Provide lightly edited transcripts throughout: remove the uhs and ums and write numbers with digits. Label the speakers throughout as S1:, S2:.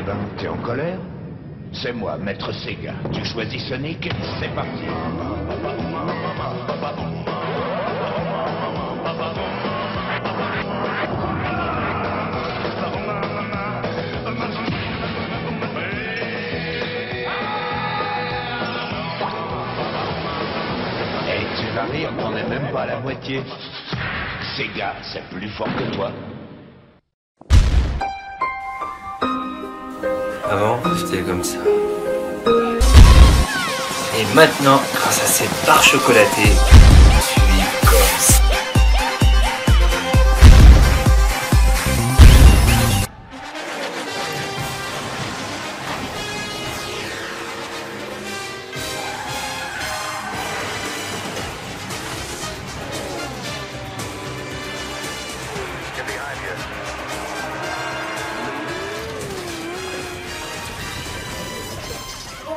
S1: ben, t'es en colère? C'est moi, Maître Sega. Tu choisis Sonic? C'est parti. Et tu vas rire, t'en es même pas à la moitié. Sega, c'est plus fort que toi.
S2: Avant, c'était comme ça. Et maintenant, grâce à cette barre chocolatée, je suis comme ça.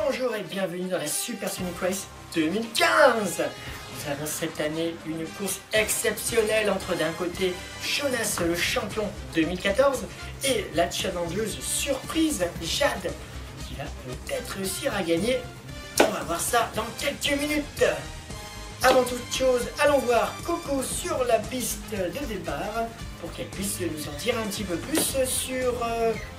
S3: Bonjour et bienvenue dans la Super Sonic Race 2015. Nous avons cette année une course exceptionnelle entre d'un côté Jonas le champion 2014 et la challengeuse surprise Jade qui va peut-être réussir à gagner. On va voir ça dans quelques minutes. Avant toute chose, allons voir Coco sur la piste de départ pour qu'elle puisse nous en dire un petit peu plus sur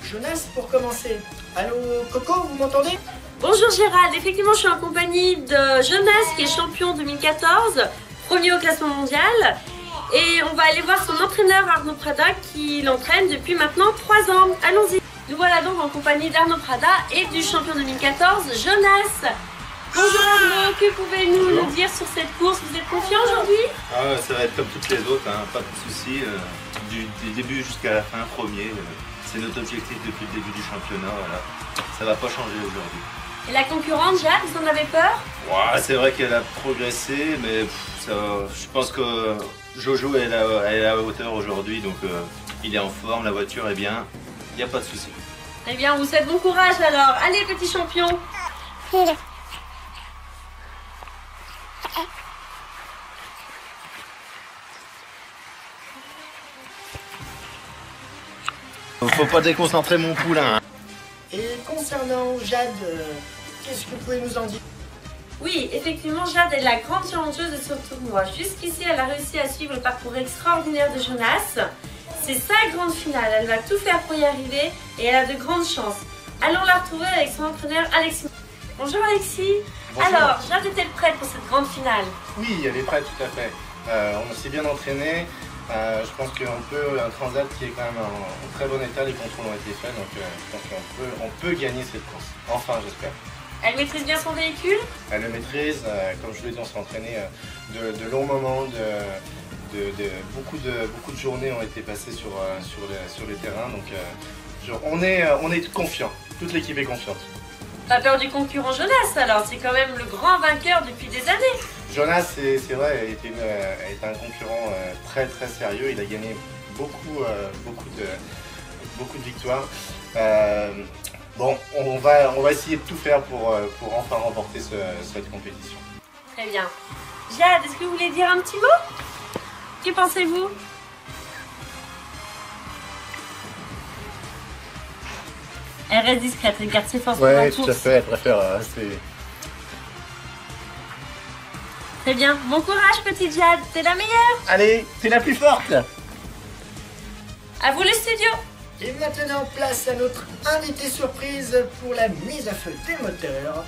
S3: Jonas pour commencer. Allô Coco, vous m'entendez?
S4: Bonjour Gérald, effectivement je suis en compagnie de Jonas qui est champion 2014, premier au classement mondial. Et on va aller voir son entraîneur Arnaud Prada qui l'entraîne depuis maintenant 3 ans. Allons-y. Nous voilà donc en compagnie d'Arnaud Prada et du champion 2014, Jonas. Bonjour Arnaud, que pouvez-vous nous dire sur cette course? Vous êtes confiant aujourd'hui?
S5: Ça va être comme toutes les autres, hein, pas de soucis. Du début jusqu'à la fin, premier. C'est notre objectif depuis le début du championnat. Voilà. Ça va pas changer aujourd'hui.
S4: Et la concurrente Jade, vous en avez peur?
S5: Ouais, c'est vrai qu'elle a progressé, mais je pense que Jojo elle est à la hauteur aujourd'hui, donc il est en forme, la voiture est bien, il n'y a pas de souci.
S4: Eh bien, on vous souhaite bon courage alors. Allez petit champion.
S5: Faut pas déconcentrer mon poulain. Hein.
S3: Et concernant Jade, qu'est-ce que vous pouvez nous en dire?
S4: Oui, effectivement, Jade est la grande challengeuse de ce tournoi. Jusqu'ici, elle a réussi à suivre le parcours extraordinaire de Jonas. C'est sa grande finale, elle va tout faire pour y arriver et elle a de grandes chances. Allons la retrouver avec son entraîneur Alexis. Bonjour Alexis.
S5: Bonjour.
S4: Alors, Jade est-elle prête pour cette grande finale?
S6: Oui, elle est prête, tout à fait. On s'est bien entraîné. Je pense un transat qui est quand même en très bon état, les contrôles ont été faits, donc je pense qu'on peut gagner cette course. Enfin, j'espère.
S4: Elle maîtrise bien son véhicule?
S6: Elle le maîtrise, comme je l'ai dit, on s'est entraîné de longs moments, beaucoup de journées ont été passées sur les terrains, donc on est confiant, toute l'équipe est confiante.
S4: Pas peur du concurrent Jonas alors, c'est quand même le grand vainqueur depuis des années. Jonas,
S6: c'est vrai, est un concurrent très très sérieux, il a gagné beaucoup de victoires. Bon, on va essayer de tout faire pour enfin remporter cette compétition.
S4: Très bien. Jade, est-ce que vous voulez dire un petit mot? Que pensez-vous? Elle reste discrète, elle garde ses forces pour la course.
S6: Oui, tout à fait, elle préfère rester...
S4: Très bien. Bon courage, petite Jade, t'es la meilleure.
S6: Allez, t'es la plus forte.
S4: À vous le studio.
S3: Et maintenant, place à notre invité surprise pour la mise à feu des moteurs.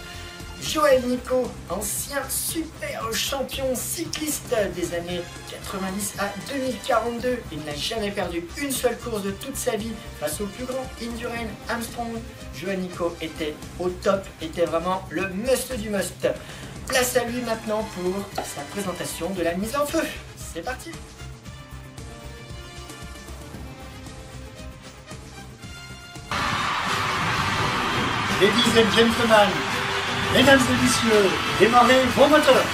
S3: Joël Nico, ancien super champion cycliste des années 90 à 2042. Il n'a jamais perdu une seule course de toute sa vie face au plus grand Indurain Armstrong. Joël Nico était au top, était vraiment le must du must. Place à lui maintenant pour sa présentation de la mise en feu. C'est parti!
S7: Ladies and gentlemen, mesdames et messieurs, démarrez vos moteurs.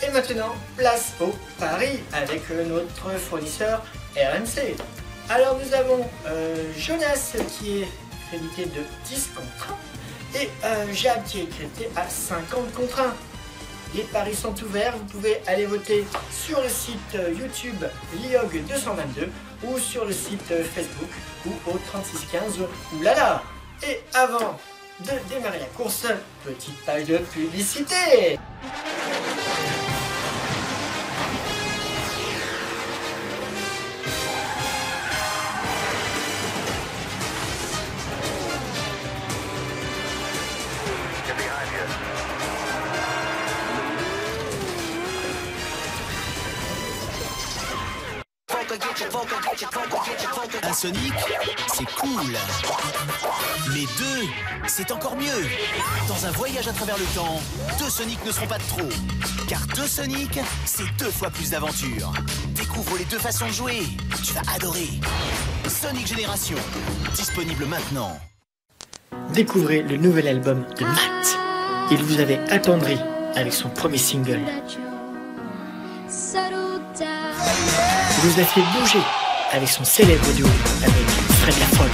S3: Et maintenant, place au pari avec notre fournisseur RMC. Alors nous avons Jonas qui est crédité de 10 contre 1 et Jade qui est crédité à 50 contre 1. Les paris sont ouverts, vous pouvez aller voter sur le site YouTube Liog222 ou sur le site Facebook ou au 3615 Oulala. Et avant de démarrer la course, petite page de publicité.
S8: Un Sonic, c'est cool. Mais deux, c'est encore mieux. Dans un voyage à travers le temps, deux Sonic ne seront pas de trop. Car deux Sonic, c'est 2 fois plus d'aventure. Découvre les 2 façons de jouer. Tu vas adorer. Sonic Génération, disponible maintenant.
S3: Découvrez le nouvel album de Matt. Il vous avait attendri avec son premier single. Il vous a fait bouger avec son célèbre duo avec Fred Lafolle.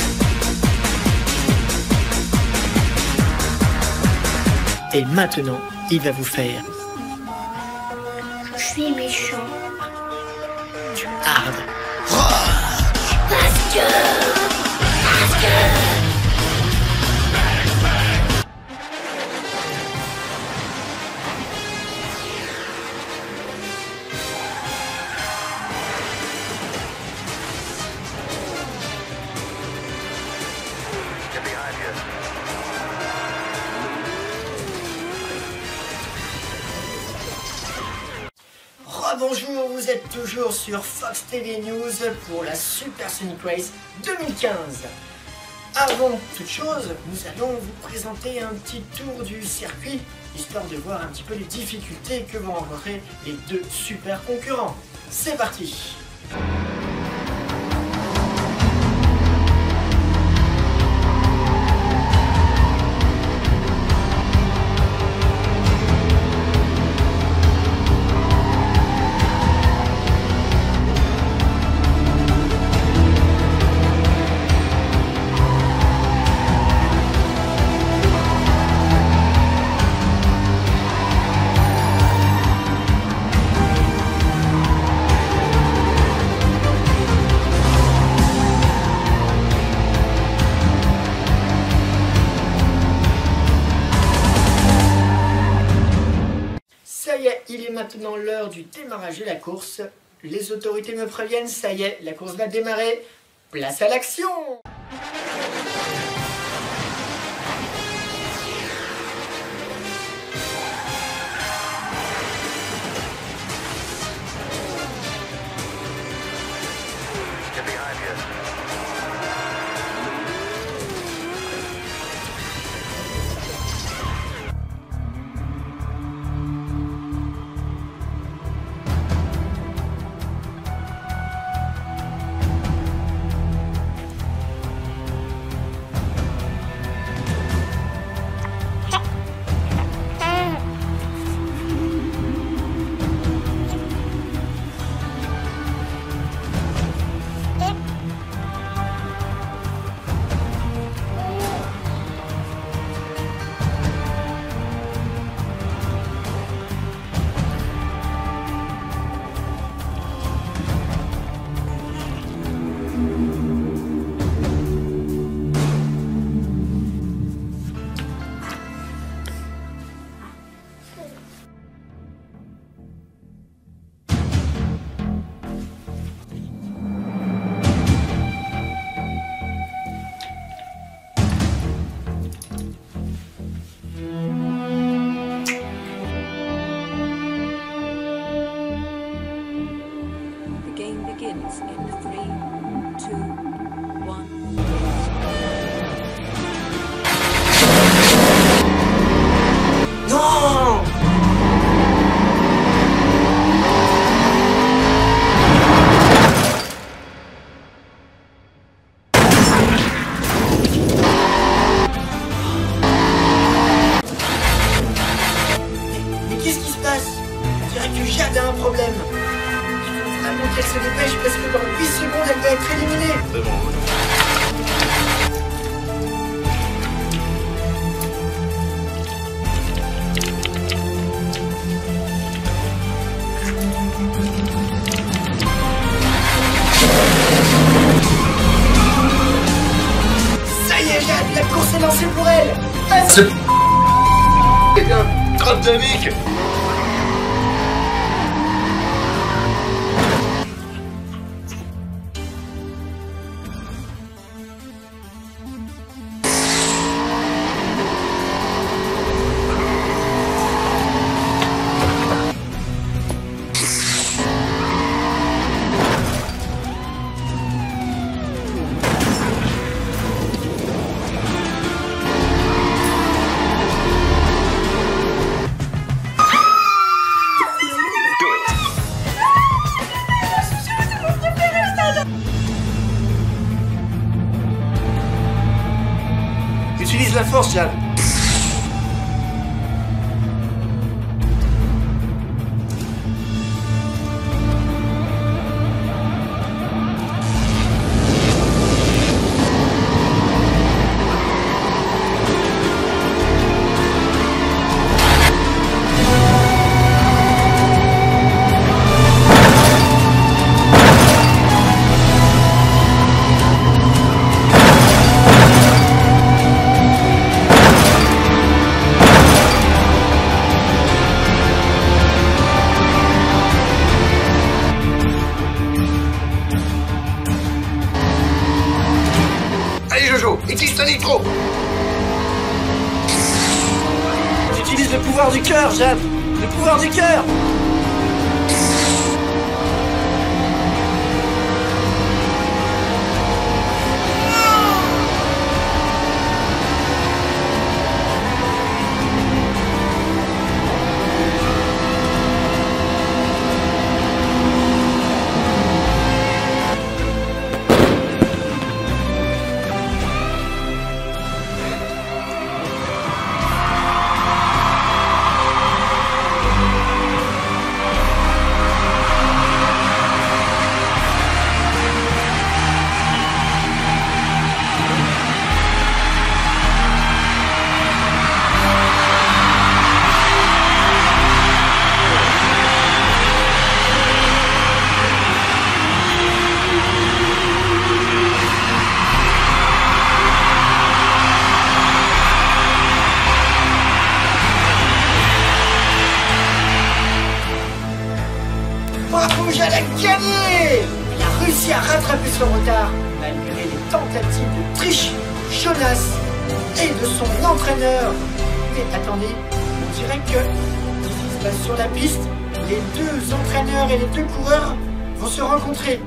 S3: Et maintenant, il va vous faire
S9: Je suis méchant.
S3: du hard.
S9: Parce que...
S3: Bonjour, vous êtes toujours sur Fox TV News pour la Super Sonic Race 2015. Avant toute chose, nous allons vous présenter un petit tour du circuit, histoire de voir un petit peu les difficultés que vont rencontrer les 2 super concurrents. C'est parti! Il est maintenant l'heure du démarrage de la course. Les autorités me préviennent, ça y est, la course va démarrer. Place à l'action! qu'elle se dépêche parce que dans 8 secondes, elle va être éliminée.
S5: C'est bon.
S1: C'est bien, crotte de Mick.
S6: Utilise la force, Jade.
S1: Allez Jojo, utilise ton nitro.
S6: Utilise le pouvoir du cœur, Jade. Le pouvoir du cœur.
S3: Bravo, Jade a gagné! Il a réussi à rattraper son retard malgré les tentatives de triche, Jonas et de son entraîneur. Mais attendez, on dirait que ce qui se passe sur la piste, les deux entraîneurs et les deux coureurs vont se rencontrer.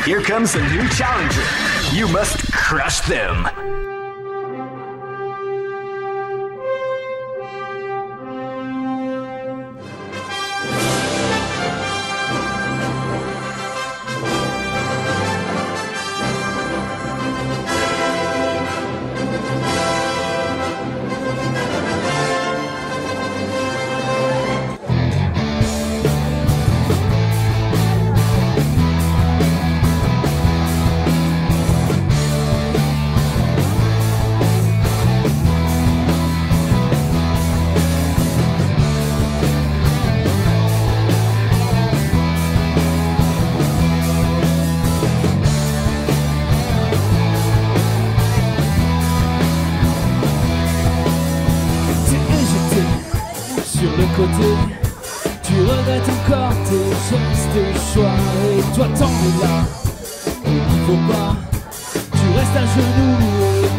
S10: Here comes a new challenger. You must crush them.
S11: Sur le côté, tu regrettes encore tes gestes et choix. Et toi t'en es là, au niveau bas. Tu restes à genoux et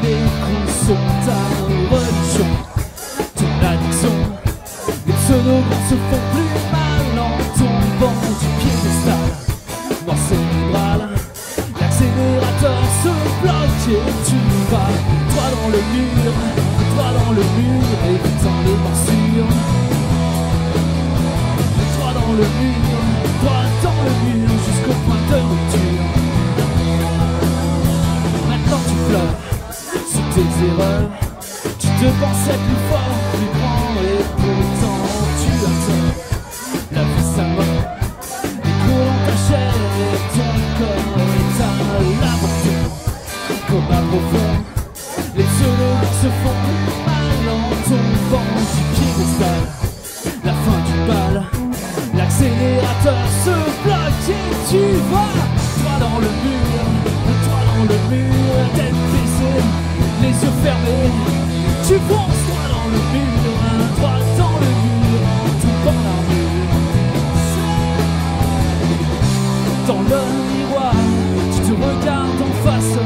S11: les coups sont ta religion, ton addiction. Les pseudonymes se font plus mal en tombant du piédestal. Mort cérébrale, l'accélérateur se bloque et tu vas droit dans le mur, évitant les morsures. Droit dans le mur, jusqu'au point de rupture. Maintenant tu pleures sur tes erreurs. Tu te pensais plus fort, plus grand, et pourtant tu as tort. La vie sa mort, les courants ta chair et ton corps est à l'avorton. Comme à profond, les pseudonymes se font plus mal en tombant du piédestal. La fin du bal, l'accélérateur se bloque et tu vas droit dans le mur, tête baissée, les yeux fermés. Tu fonces droit dans le mur, tombant l'armure. Dans le miroir, tu te regardes en face.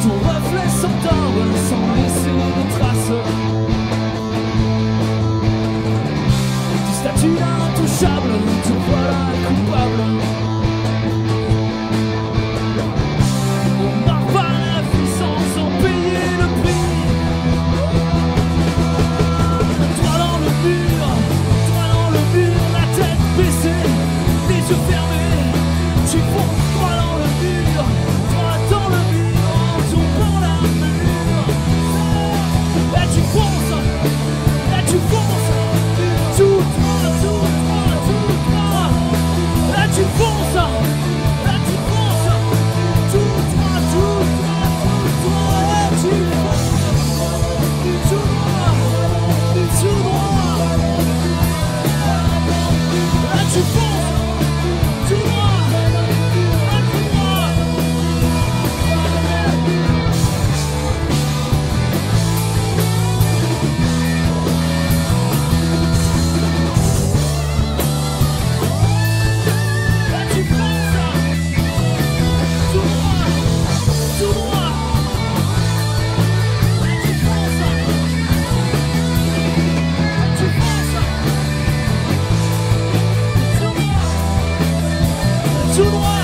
S11: Ton reflet s'endort sans laisser de traces. Du statut intouchable, te voilà coupable. On marque pas la puissance sans payer le prix. Toi dans le mur, la tête baissée, les yeux fermés. Tu fonces droit dans le mur, tombant l'armure. Là tu fonces, tout droit. Là tu fonces, tout droit. Là tu fonces, tout droit. Tout droit.